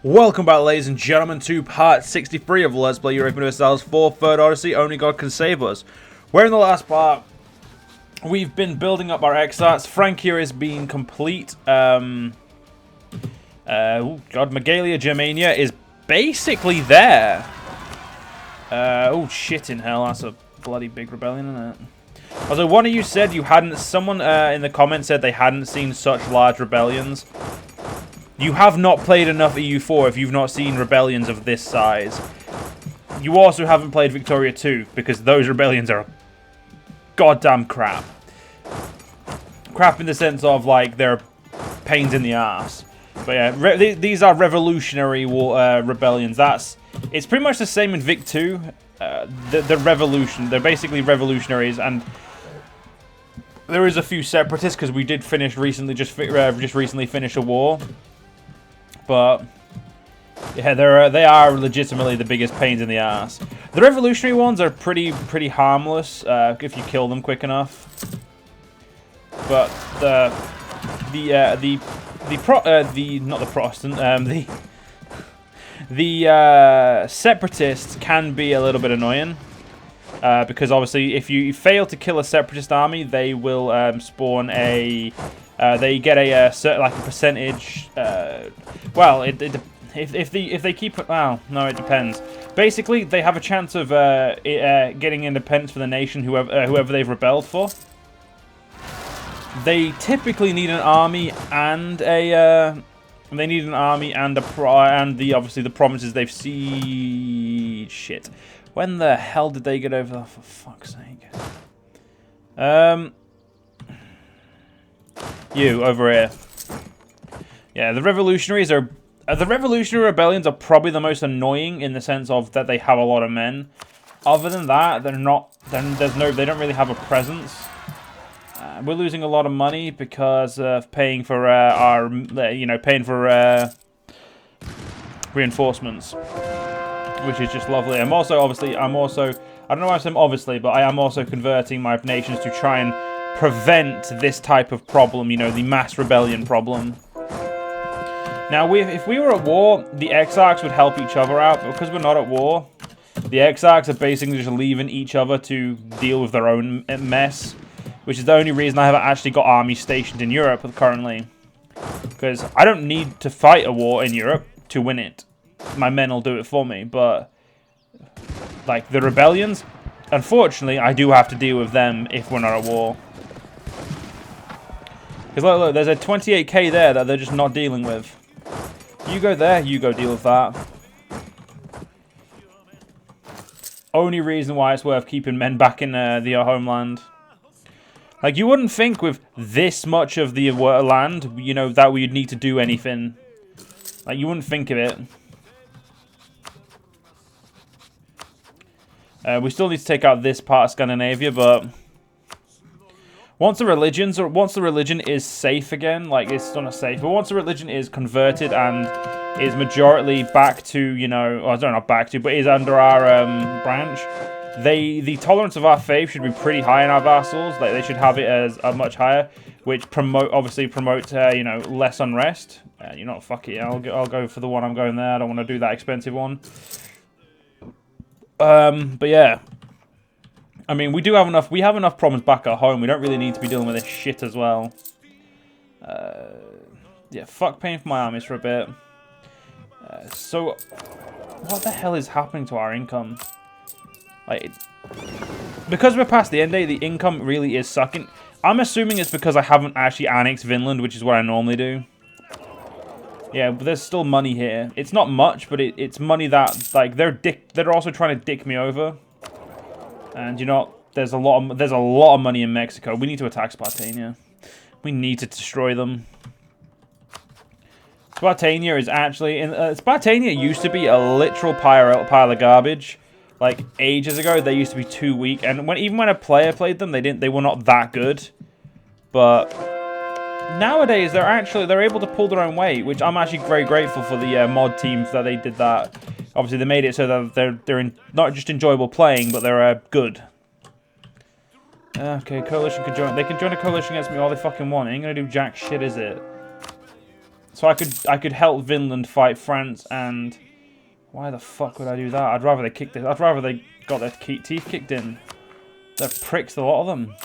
Welcome back, ladies and gentlemen, to part 63 of Let's Play Europa Universalis for Third Odyssey, Only God Can Save Us. Where in the last part, we've been building up our exarchs. Frank here is being complete. Oh god, Megalia Germania is basically there. Oh shit in hell, that's a bloody big rebellion, isn't it? Although one of you said you hadn't, someone in the comments said they hadn't seen such large rebellions. You have not played enough EU4 if you've not seen rebellions of this size. You also haven't played Victoria 2, because those rebellions are goddamn crap. Crap in the sense of, like, they're pains in the ass. But yeah, these are revolutionary rebellions. It's pretty much the same in Vic 2. They're basically revolutionaries, and there is a few separatists, because we did finish recently, just recently finish a war. But yeah, they are legitimately the biggest pains in the ass. The revolutionary ones are pretty harmless if you kill them quick enough. But the separatists can be a little bit annoying. Because obviously, if you fail to kill a separatist army, they will spawn a. They get a percentage. Well, if they keep. Well, no, it depends. Basically, they have a chance of getting independence for the nation, whoever they've rebelled for. They typically need an army and a. They need an army and obviously the provinces they've sieged. Shit. When the hell did they get over there, for fuck's sake? You, over here. Yeah, the revolutionaries are... the revolutionary rebellions are probably the most annoying in the sense of that they have a lot of men. Other than that, they're not... they don't really have a presence. We're losing a lot of money because of paying for reinforcements. Which is just lovely. I don't know why I say obviously, but I am also converting my nations to try and prevent this type of problem, you know, the mass rebellion problem. Now, if we were at war, the exarchs would help each other out, but because we're not at war, the exarchs are basically just leaving each other to deal with their own mess, which is the only reason I haven't actually got armies stationed in Europe currently. Because I don't need to fight a war in Europe to win it. My men will do it for me, but like the rebellions, unfortunately, I do have to deal with them if we're not at war. Because look, there's a 28k there that they're just not dealing with. You go there, you go deal with that. Only reason why it's worth keeping men back in the homeland. Like, you wouldn't think with this much of the land, you know, that we'd need to do anything. Like, you wouldn't think of it. We still need to take out this part of Scandinavia, but once the religion is safe again, like it's still not safe, but once the religion is converted and is majority back to, you know, or I don't know, not back to, but is under our branch, the tolerance of our faith should be pretty high in our vassals. Like they should have it as much higher, which obviously promote you know, less unrest. You know, fuck it, I'll go for the one I'm going there. I don't want to do that expensive one. But yeah, I mean, we have enough problems back at home. We don't really need to be dealing with this shit as well. Yeah, fuck paying for my armies for a bit. So, what the hell is happening to our income? Like, because we're past the end date, the income really is sucking. I'm assuming it's because I haven't actually annexed Vinland, which is what I normally do. Yeah, but there's still money here. It's not much, but it's money that, like, they're also trying to dick me over. And you know, there's a lot of money in Mexico. We need to attack Spartania. We need to destroy them. Spartania is actually Spartania used to be a literal pile of garbage. Like ages ago, they used to be too weak, and even when a player played them, they were not that good. But nowadays, they're able to pull their own weight, which I'm actually very grateful for the mod teams that they did that. Obviously, they made it so that they're not just enjoyable playing, but they're good. Okay, coalition can join. They can join a coalition against me all they fucking want. It ain't gonna do jack shit, is it? So I could help Vinland fight France, and why the fuck would I do that? I'd rather they kicked it. I'd rather they got their teeth kicked in. They're pricks, a lot of them.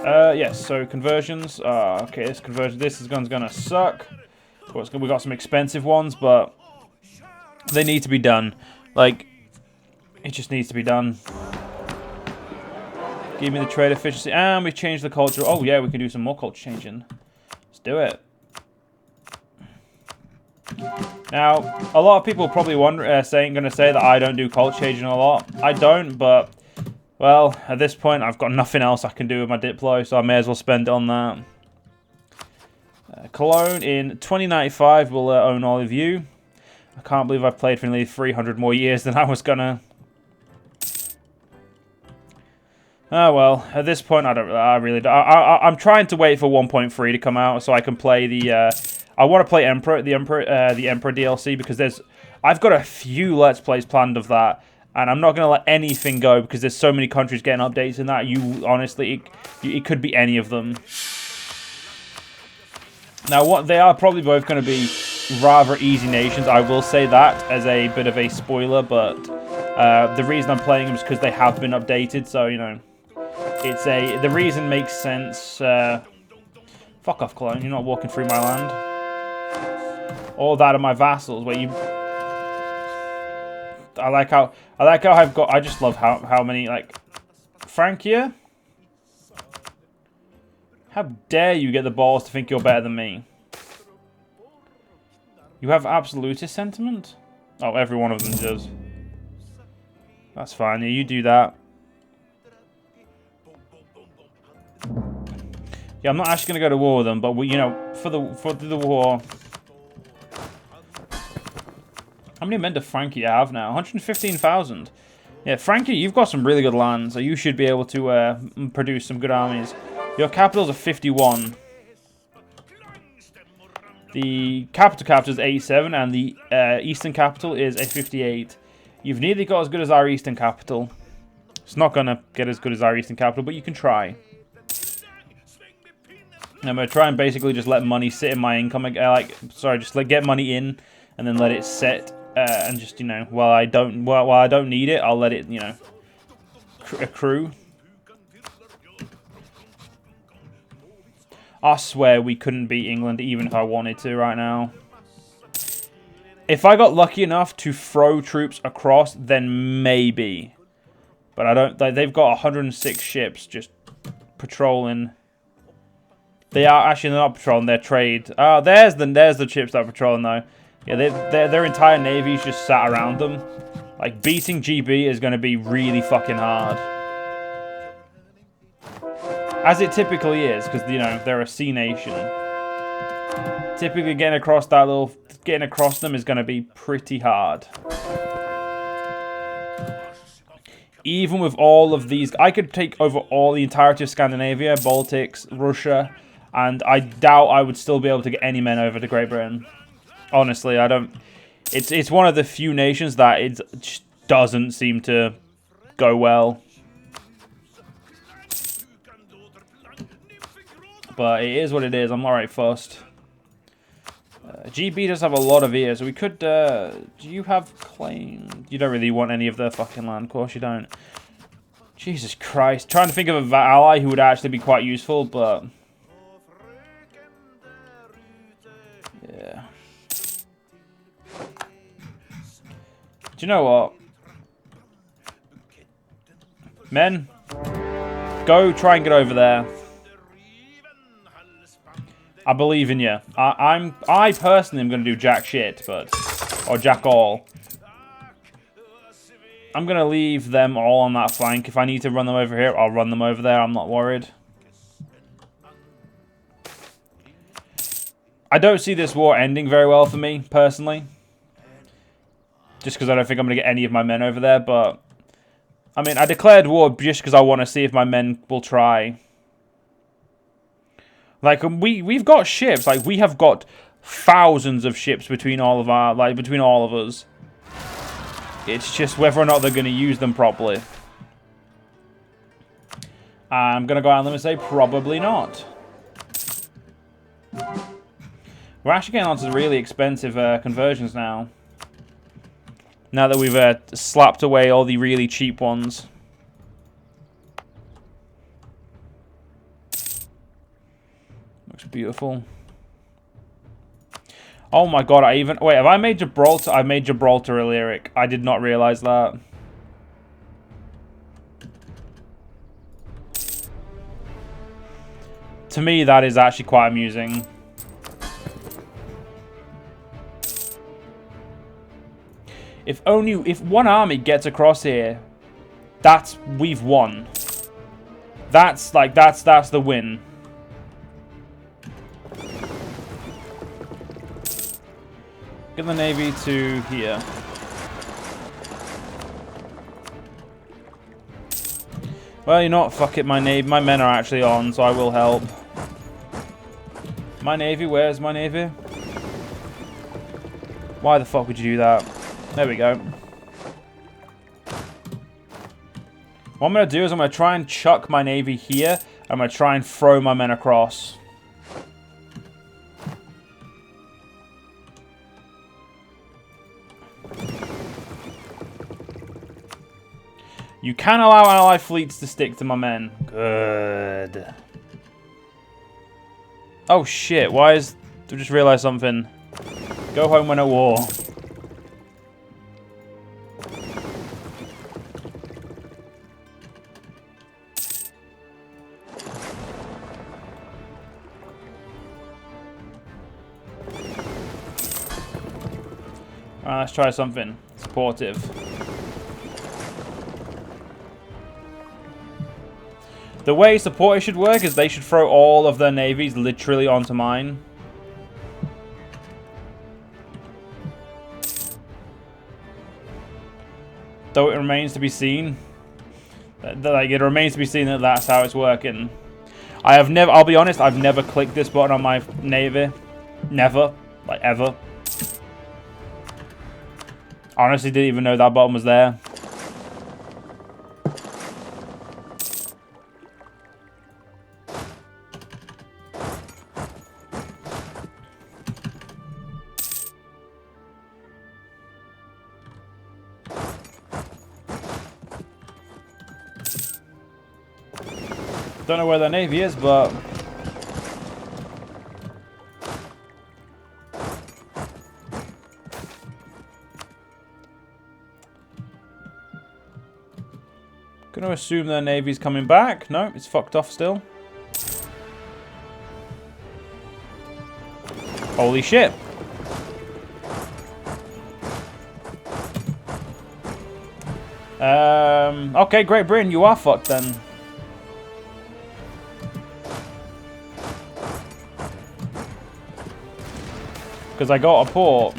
Yes. So conversions. Okay, this conversion. This gun's gonna suck. We got some expensive ones, but they need to be done. Like, it just needs to be done. Give me the trade efficiency, and we changed the culture. Oh yeah, we can do some more culture changing. Let's do it. Now, a lot of people probably going to say that I don't do culture changing a lot. I don't, but well, at this point, I've got nothing else I can do with my Diplo, so I may as well spend it on that. Cologne in 2095 will own all of you. I can't believe I've played for nearly 300 more years than I was gonna. Oh well, at this point, I'm trying to wait for 1.3 to come out so I can play the. I want to play the Emperor DLC because I've got a few Let's Plays planned of that, and I'm not gonna let anything go because there's so many countries getting updates in that. Honestly, it could be any of them. Now, what they are probably both going to be rather easy nations. I will say that as a bit of a spoiler, but the reason I'm playing them is because they have been updated. So you know, the reason makes sense. Fuck off, Cologne! You're not walking through my land. All that are my vassals. Where you? I like how I've got. I just love how many like Francia. How dare you get the balls to think you're better than me? You have absolutist sentiment? Oh, every one of them does. That's fine. Yeah, you do that. Yeah, I'm not actually going to go to war with them, but you know, for the war. How many men do Frankie have now? 115,000. Yeah, Frankie, you've got some really good lands, so you should be able to produce some good armies. Your capital's a 51. The capital is 87, and the eastern capital is a 58. You've nearly got as good as our eastern capital. It's not going to get as good as our eastern capital, but you can try. I'm going to try and basically just let money sit in my income. Just get money in, and then let it sit, and just, you know, while I don't need it, I'll let it, you know, accrue. I swear we couldn't beat England even if I wanted to right now. If I got lucky enough to throw troops across, then maybe. But I don't. They've got 106 ships just patrolling. They are actually not patrolling. They're trade. Oh, there's the ships that are patrolling though. Yeah, their entire navy's just sat around them. Like beating GB is going to be really fucking hard. As it typically is, because, you know, they're a sea nation. Typically getting across them is going to be pretty hard. Even with all of these, I could take over the entirety of Scandinavia, Baltics, Russia, and I doubt I would still be able to get any men over to Great Britain. Honestly, I don't. It's one of the few nations that it just doesn't seem to go well. But it is what it is. I'm alright first. GB does have a lot of ears, so we could. Do you have claim? You don't really want any of their fucking land, of course you don't. Jesus Christ. Trying to think of an ally who would actually be quite useful, but. Yeah. Do you know what? Men, go try and get over there. I believe in you. I personally am going to do jack shit, or jack all. I'm going to leave them all on that flank. If I need to run them over here, I'll run them over there. I'm not worried. I don't see this war ending very well for me, personally. Just because I don't think I'm going to get any of my men over there, but... I mean, I declared war just because I want to see if my men will try. Like, we've got ships. Like, we have got thousands of ships between all of us. It's just whether or not they're going to use them properly. I'm going to go out on them and say probably not. We're actually getting onto really expensive conversions now. Now that we've slapped away all the really cheap ones. Looks beautiful. Oh my god, wait, have I made Gibraltar? I made Gibraltar a lyric. I did not realize that. To me, that is actually quite amusing. If one army gets across here, we've won. That's the win. Get the Navy to here. Well, you know what? Fuck it, my men are actually on, so I will help. My Navy, where's my Navy? Why the fuck would you do that? There we go. What I'm going to do is I'm going to try and chuck my Navy here. I'm going to try and throw my men across. You can allow allied fleets to stick to my men. Good. Oh shit, I just realized something. Go home when at war. Alright, let's try something supportive. The way supporters should work is they should throw all of their navies literally onto mine. Though it remains to be seen. It remains to be seen that that's how it's working. I'll be honest, I've never clicked this button on my navy. Never. Like, ever. Honestly, didn't even know that button was there. Don't know where their navy is, but gonna assume their navy's coming back. No, it's fucked off still. Holy shit. Okay, Great Britain, you are fucked then. Because I got a port.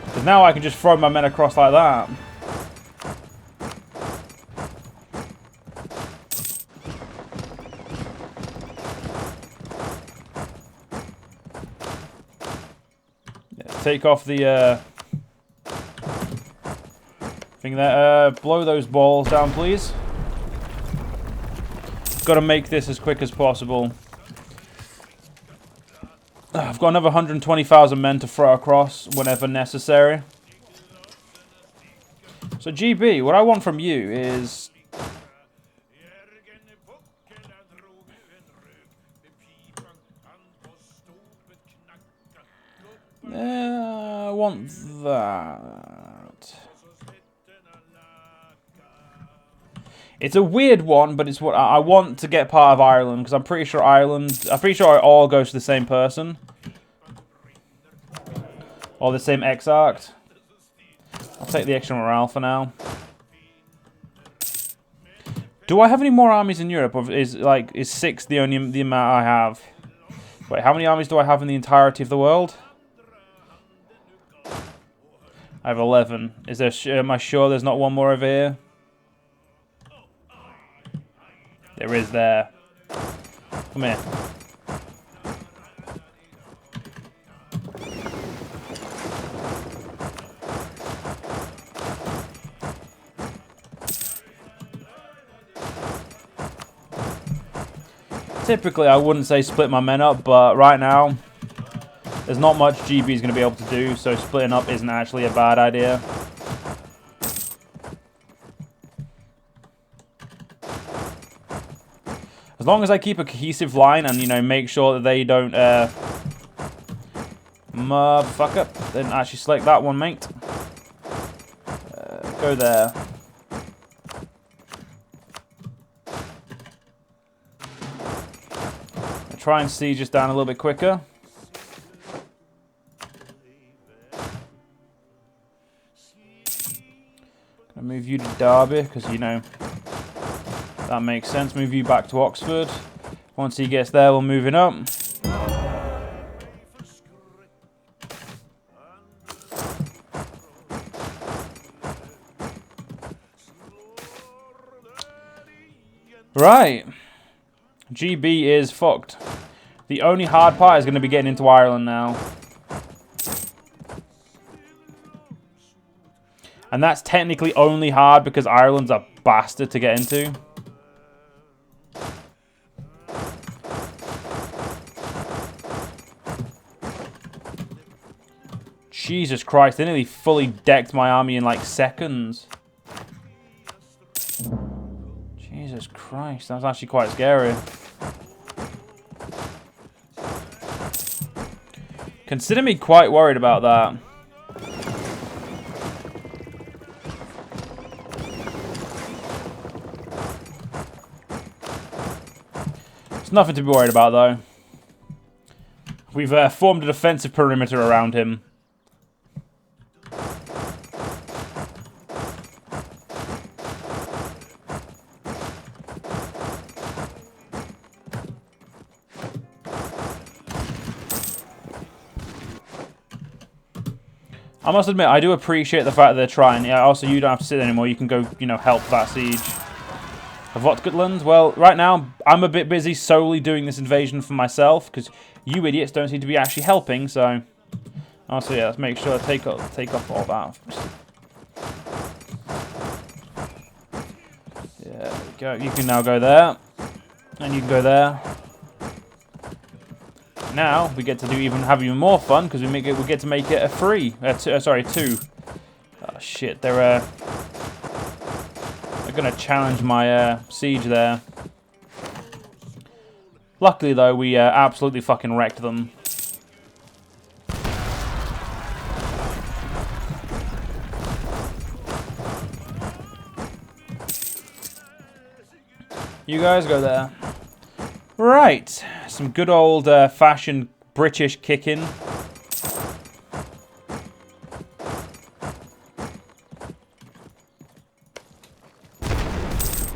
Because now I can just throw my men across like that. Take off the thing there. Blow those balls down, please. Got to make this as quick as possible. I've got another 120,000 men to throw across whenever necessary. So GB, what I want from you is... I want that. It's a weird one, but it's what I want to get part of Ireland, because I'm pretty sure it all goes to the same person. Or the same exarch. I'll take the extra morale for now. Do I have any more armies in Europe, or is 6 the amount I have? Wait, how many armies do I have in the entirety of the world? I have 11. Am I sure there's not one more over here? There is there. Come here. Typically, I wouldn't say split my men up, but right now, there's not much GB is going to be able to do, so splitting up isn't actually a bad idea. As long as I keep a cohesive line and, you know, make sure that they don't, motherfucker. Didn't actually select that one, mate. Go there. Try and siege us down a little bit quicker. Gonna move you to Derby because, you know, that makes sense. Move you back to Oxford. Once he gets there, we'll move it up. Right. GB is fucked. The only hard part is going to be getting into Ireland now. And that's technically only hard because Ireland's a bastard to get into. Jesus Christ, they nearly fully decked my army in like seconds. Jesus Christ, that's actually quite scary. Consider me quite worried about that. It's nothing to be worried about, though. We've formed a defensive perimeter around him. I must admit, I do appreciate the fact that they're trying. Yeah, also, you don't have to sit there anymore. You can go, you know, help that siege. Of Votgutland? Well, right now, I'm a bit busy solely doing this invasion for myself, because you idiots don't seem to be actually helping, so... Also, yeah, let's make sure to take off all that. Yeah, there we go. You can now go there. And you can go there. Now we get to have even more fun because we get to make it a 3. Sorry, 2. Oh shit, they're gonna challenge my siege there. Luckily though, we absolutely fucking wrecked them. You guys go there. Right, some good old fashioned British kicking.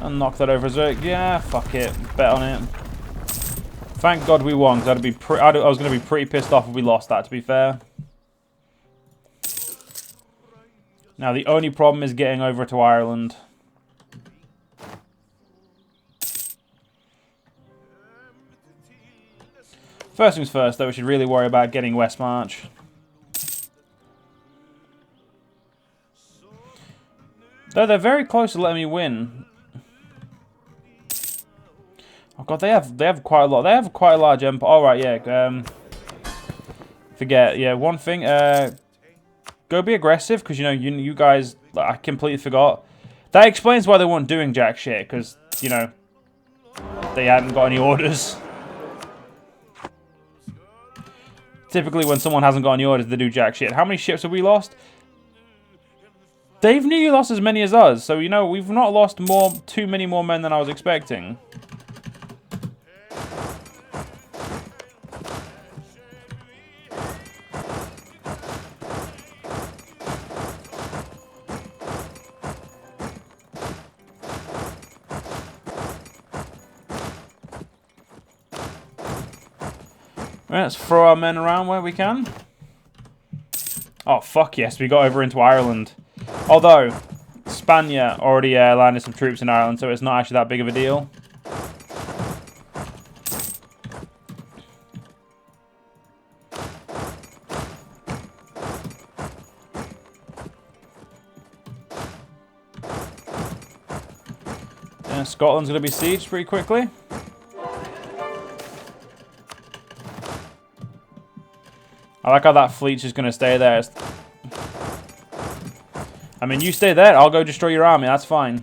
And knock that over as well. Yeah, fuck it. Bet on it. Thank God we won, because I was going to be pretty pissed off if we lost that, to be fair. Now, the only problem is getting over to Ireland. First things first, though, we should really worry about getting West March. Though they're very close to letting me win. Oh god, they have quite a lot. They have quite a large empire. All right, yeah. Forget. Yeah, one thing. Go be aggressive, because you know you guys. I completely forgot. That explains why they weren't doing jack shit, because you know they hadn't got any orders. Typically, when someone hasn't got any orders, they do jack shit. How many ships have we lost? They've nearly lost as many as us. So, you know, we've not lost too many more men than I was expecting. Let's throw our men around where we can. Oh, fuck yes, we got over into Ireland. Although, Spania already landed some troops in Ireland, so it's not actually that big of a deal. Yeah, Scotland's going to be sieged pretty quickly. like how that fleet's just going to stay there. I mean, you stay there. I'll go destroy your army. That's fine.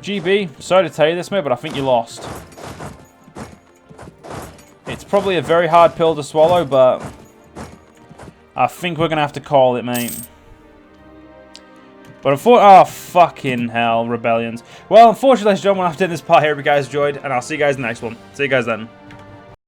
GB, sorry to tell you this, mate, but I think you lost. It's probably a very hard pill to swallow, but I think we're going to have to call it, mate. But oh, fucking hell, rebellions. Well, unfortunately, ladies and gentlemen, after this part here, hope you guys enjoyed, and I'll see you guys in the next one. See you guys then.